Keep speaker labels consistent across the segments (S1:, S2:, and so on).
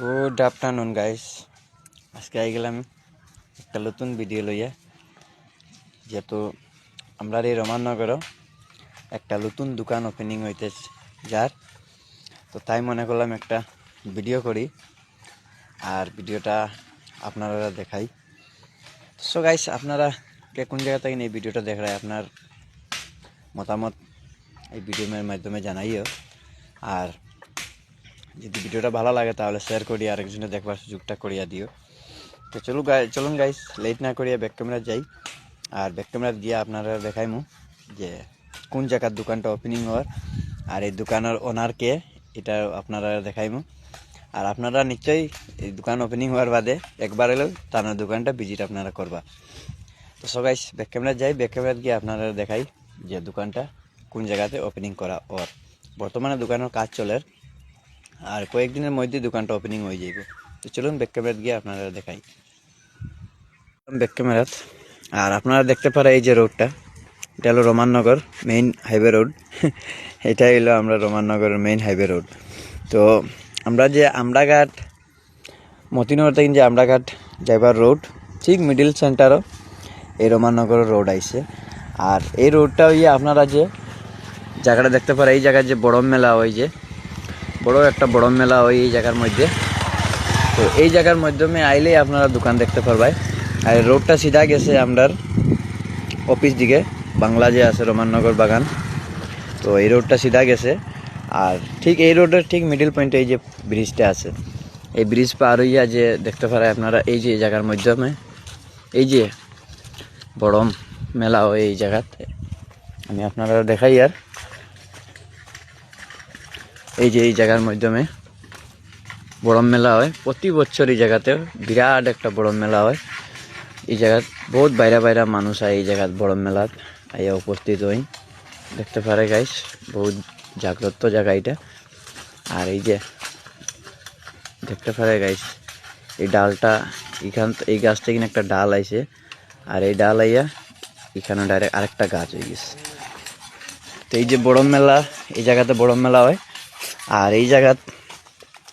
S1: Good afternoon guys. আজকে I গেলাম একটা নতুন ভিডিও লইয়া। যেহেতু আমরা এই রমাননগর একটা নতুন দোকান ওপেনিং হইতে যার, তো তাই মনে করলাম একটা ভিডিও করি আর ভিডিওটা আপনারা দেখাই। সো গাইস, আপনারা কে কোন জায়গা থেকে এই ভিডিওটা দেখায় আপনার মতামত এই ভিডিওর মাধ্যমে জানাইও। আর যদি ভিডিওটা ভালো লাগে তাহলে শেয়ার করি আরেকজনে দেখবার সুযোগটা করিয়া দিও। তো চলুন গাইস, লেট না করিয়া ব্যাক ক্যামেরা যাই আর ব্যাক ক্যামেরা দিয়ে আপনারা দেখাইমু যে কোন জায়গার দোকানটা ওপেনিং হওয়ার আর এই দোকানের ওনার কে, এটা আপনারা দেখাইমু। আর আপনারা নিশ্চয়ই এই দোকান ওপেনিং হওয়ার বাদে একবার হলেও তার দোকানটা ভিজিট আপনারা করবা। তো সো গাইস, ব্যাক ক্যামেরা যাই, ব্যাক ক্যামেরা গিয়ে আপনারা দেখাই যে দোকানটা কোন জায়গাতে ওপেনিং করা ওর। বর্তমানে দোকানের কাজ চলে আর কয়েকদিনের মধ্যে দোকানটা ওপেনিং হয়ে যাইব। তো চলুন ব্যাক ক্যামেরা গিয়ে আপনারা দেখাই ব্যাক ক্যামেরাত। আর আপনারা দেখতে পারে এই যে রোডটা, এটা হলো রোমাননগর মেইন হাইওয়ে রোড। এটাই হলো আমরা রোমাননগরের মেইন হাইওয়ে রোড। তো আমরা যে আমরাঘাট মতিনগর থেকে যে আমরাঘাট যাইবার রোড, ঠিক মিডিল সেন্টারও এই রোমাননগর রোড আইছে। আর এই রোডটা হইয়া আপনারা যে জায়গাটা দেখতে পারে, এই জায়গায় যে বড় মেলা হয়, যে বড় একটা বড় মেলা হয় এই জায়গার মধ্যে। তো এই জায়গার মাধ্যমে আইলেই আপনারা দোকান দেখতে পারবাই। আর রোডটা সিধা গেছে আমরার অফিস দিকে, বাংলা যে আছে রোমাননগর বাগান, তো এই রোডটা সিধা গেছে। আর ঠিক এই রোডের ঠিক মিডিল পয়েন্টে এই যে ব্রিজটা আছে, এই ব্রিজ পার হইয়া যে দেখতে পারে আপনারা এই যে জায়গার মাধ্যমে এই যে বড় মেলা হয় এই জায়গাতে, আমি আপনারা দেখাই। আর এই যে এই জায়গার মাধ্যমে বড় মেলা হয় প্রতি বছর, এই জায়গাতে বিরাট একটা বড় মেলা হয়। এই জায়গাত বহুত বাইরা বাইরা মানুষ আয় এই জায়গাত বড় মেলাত আইয়া উপস্থিত হই। দেখতে পারে গাইস, বহুত জাগ্রত জায়গা এটা। আর এই যে দেখতে পারে গাইস, এই ডালটা এই গাছ থেকে একটা ডাল আইছে, আর এই ডাল আইয়া এখানে ডাইরেক্ট আরেকটা গাছ হয়ে গেছে। তো এই যে বড় মেলা, এই জায়গাতে বড় মেলা হয়। আর এই জায়গাত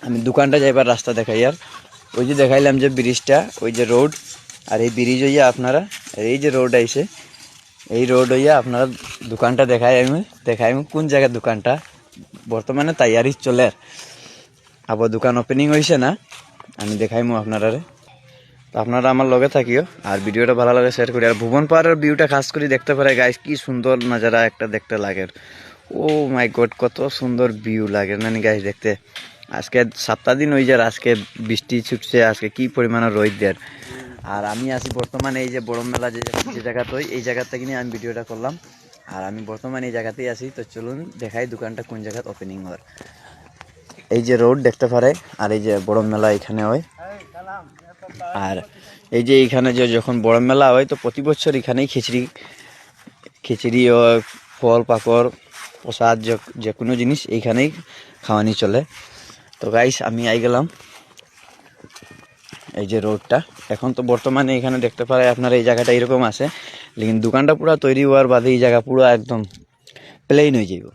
S1: আমি দোকানটা যাইবার রাস্তা দেখাই। আর ওই যে দেখাইলাম যে ব্রিজটা, ওই যে রোড, আর এই ব্রিজ হইয়া আপনারা এই যে রোড আইছে, এই রোড হইয়া আপনারা দোকানটা দেখাই কোন জায়গার দোকানটা বর্তমানে তৈয়ারি চলে। আবার দোকান ওপেনিং হয়েছে না, আমি দেখাইমু আপনারা। তো আপনারা আমার লগে থাকিও আর ভিডিওটা ভালো লাগে শেয়ার করি। আর ভুবন পাহাড়ের ভিউটা খাস করে দেখতে পারে গাইস, কি সুন্দর নজারা একটা দেখতে লাগে। ও মাই গড, কত সুন্দর ভিউ লাগে না গাইস দেখতে। আজকে 7 দিন হয়ে যায়, আজকে বৃষ্টি ছুটছে, আজকে কি পরিমাণে রোদ দেয়। আর আমি আছি বর্তমানে এই যে বড় মেলা যে জায়গাতে হয়, এই জায়গা থেকে নিয়ে আমি ভিডিওটা করলাম। আর আমি বর্তমানে এই জায়গাতেই আছি। তো চলুন দেখাই দোকানটা কোন জায়গায় ওপেনিং হয়। এই যে রোড দেখতে পারে, আর এই যে বড় মেলা এখানে হয়। আর এই যে এখানে যে যখন বড় মেলা হয়, তো প্রতি বছর এখানেই খিচড়ি ও ফল পাকড় প্রসাদ যে কোনো জিনিস এইখানেই খাওয়ানি চলে। তো গাইস, আমি আই গেলাম এই যে রোডটা। এখন তো বর্তমানে এখানে দেখতে পারে আপনার এই জায়গাটা এরকম আছে, লেকিন দোকানটা পুরো তৈরি হওয়ার বাদে এই জায়গা পুরো একদম প্লেন হয়ে যাব।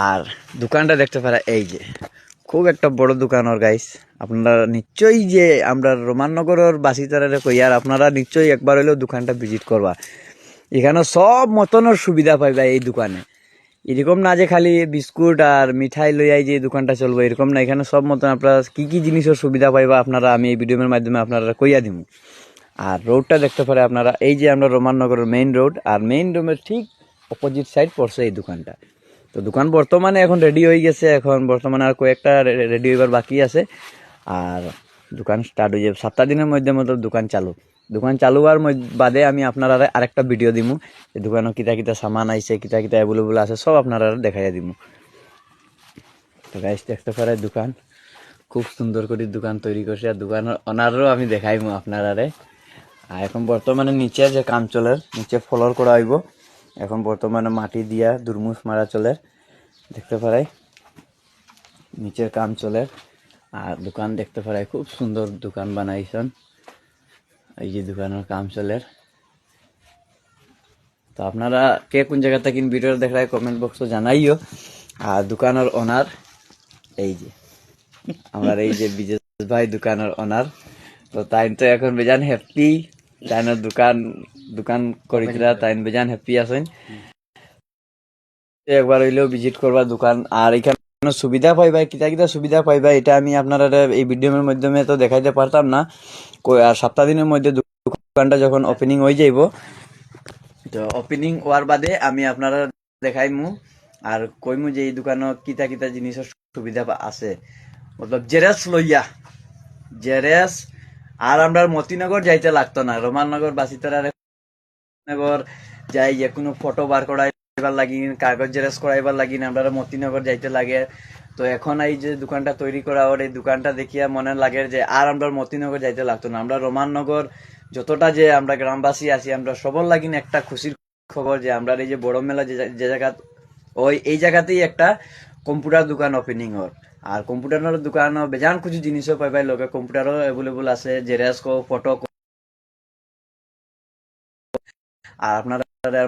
S1: আর দোকানটা দেখতে পারে এই যে খুব একটা বড় দোকান ওর গাইস। আপনারা নিশ্চয়ই যে আমরা রোমাননগরের বাসিতারে কই, আর আপনারা নিশ্চয়ই একবার হইলেও দোকানটা ভিজিট করবা। এখানে সব মতনের সুবিধা পাইবা এই দোকানে। এরকম না যে খালি বিস্কুট আর মিঠাই লইয়াই যে দোকানটা চলবো, এরকম না। এখানে সব মতন আপনারা কি কি জিনিসের সুবিধা পাইবা আপনারা আমি এই ভিডিওর মাধ্যমে আপনারা কইয়া দিব। আর রোডটা দেখতে পারে আপনারা এই যে আমরা রোমাননগরের মেইন রোড, আর মেইন রোডের ঠিক অপোজিট সাইড পড়ছে এই দোকানটা। তো দোকান বর্তমানে এখন রেডি হয়ে গেছে, এখন বর্তমানে আর কয়েকটা রেডি হইবার বাকি আছে। আর দোকান স্টার্ট হয়ে যাবে 7 দিনের মধ্যে মতো দোকান চালু হওয়ার বাদে আমি আপনারা আরেকটা ভিডিও দিমু যে দোকানে কিতা কিতা সামান আইছে, কিতা কিতা অ্যাভেলেবল আছে, সব আপনারা দেখাইয়া দিমু। তো গাইস দেখতে পারে দোকান খুব সুন্দর করে দোকান তৈরি করছে, আর দোকানের ওনারও আমি দেখাইমু আপনারা। আর এখন বর্তমানে নিচে যে কাম চলে, নিচে ফ্লোর করা হইব। এখন বর্তমানে মাটি দিয়া দুরমুস মারা চলে, দেখতে পারাই নিচের কাম চলে। আর দোকান দেখতে পারাই খুব সুন্দর দোকান বানাইছেন, এই যে দোকানের কাম চলে। তো আপনারা কে কোন জায়গা থেকে ভিডিও দেখায় কমেন্ট বক্সে জানাইও। আর দোকানের ওনার এই যে আমার এই যে বিজেশ ভাই দোকানের ওনার, তো তাই তো এখন বেজান হ্যাপি, তাইনের দোকান দোকান করিতরা তাইন বেজান হ্যাপি আছেন। একবার হইলেও ভিজিট করবা দোকান। আর এখানে সুবিধা পাইবা, কিতা কিতা সুবিধা পাইবা এটা আমি আপনারা এই ভিডিওর মাধ্যমে তো দেখাইতে পারতাম না। আর সপ্তাহ দিনের মধ্যে দোকানটা যখন ওপেনিং হয়ে যাইব, তো ওপেনিং হওয়ার বাদে আমি আপনারা দেখাইমু আর কইমু যে এই দোকানত কিতা কিতা জিনিসের সুবিধা আছে। মতলব জেরেস লইয়া জেরেস আর আমরা মতিনগর যাইতে লাগতো না, রোমাননগর বাসিতারা নগর যাই যে কোনো ফটো বার করাইবার লাগি, কাগজ জেরেস করাইবার লাগি আমরা মতিনগর যাইতে লাগে। তো এখন এই যে দোকানটা তৈরি করা ওর এই দোকানটা দেখিয়া মনে লাগে যে আর আমরা মতিনগর যাইতে লাগতো না। আমরা রোমাননগর যতটা যে আমরা গ্রামবাসী আছি, আমরা সবর লাগিন একটা খুশির খবর যে আমরা এই যে বড় মেলা যে জায়গা, ওই এই জায়গাতেই একটা কম্পিউটার দোকান ওপেনিং ওর। আর কম্পিউটারের দোকান বেজান কিছু জিনিসও পাইবাই লগে, কম্পিউটারও এভেলেবল আছে, জেরেস কো ফটো। আর আপনারা আর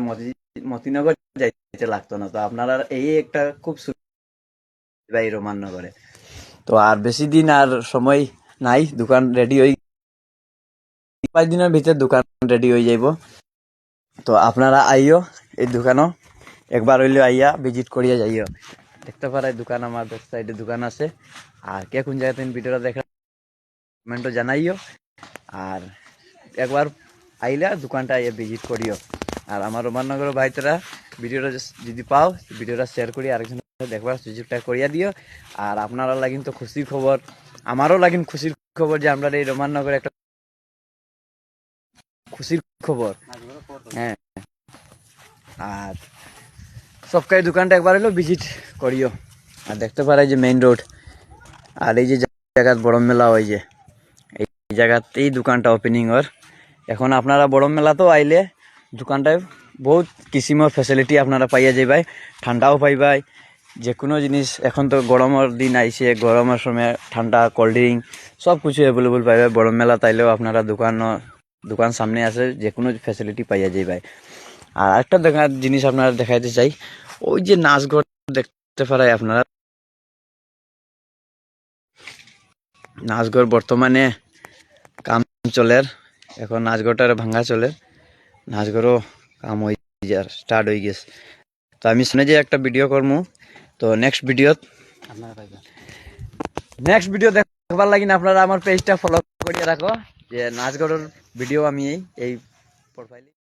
S1: মতিনগর যাইতে লাগতো না। তো আপনারা এই একটা খুব সুবিধা এই রোমাননগরে। তো আর বেশি দিন আর সময় নাই, দোকান রেডি হয়ে 5 দিনের ভিতরে দোকান রেডি হয়ে যাইব। তো আপনারা আইও এই দোকানও একবার হইলে আইয়া ভিজিট করিয়া যাইও। দেখতে পারাই দোকান আমার ব্যাক সাইডে দোকান আছে। আর কে কোন জায়গাতে ভিডিওটা দেখা কমেন্টও জানাইও। আর একবার আইলা দোকানটা আইয়া ভিজিট করিও। আর আমার রোমাননগর ভাইতরা ভিডিওটা যদি পাও ভিডিওটা শেয়ার করি আরেকজন দেখবার সুযোগটা করিয়া দিও। আর আপনারা লাগিন তো খুশির খবর, আমারও লাগিন খুশির খবর যে আমরা এই রোমাননগরে একটা খুশির খবর। হ্যাঁ, আর সবকাই দোকানটা একবার হলো ভিজিট করিও। আর দেখতে পারাই যে মেইন রোড আর এই যে জায়গা বড় মেলা হয় যে এই জায়গাতেই দোকানটা ওপেনিং ওর। এখন আপনারা বড় মেলা তো আইলে দোকানটায় বহুত কিসিমের ফ্যাসিলিটি আপনারা পাইয়া যাইবাই, ঠান্ডাও পাইবাই। যে কোনো জিনিস এখন তো গরমের দিন আইছে, গরমের সময় ঠান্ডা কোল্ড ড্রিঙ্ক সব কিছু অ্যাভেলেবল পাইবে। বড় মেলা তাইলেও আপনারা দোকান সামনে আছে, যে কোনো ফ্যাসিলিটি পাইয়া যাইবাই। আর একটা জিনিস আপনারা দেখাইতে চাই, ওই যে নাচঘর দেখতে পারাই আপনারা, নাচঘর বর্তমানে কাম চলের, এখন নাচঘরটার ভাঙ্গা চলে, নাচঘরও কাম হয়ে যার স্টার্ট হয়ে গেছে। তো আমি শুনে যে একটা ভিডিও করবো, তো নেক্সট ভিডিও দেখবার লাগি আপনারা আমার পেজটা ফলো করিয়ে রাখো, যে নাচঘরের ভিডিও আমি এই প্রোফাইলে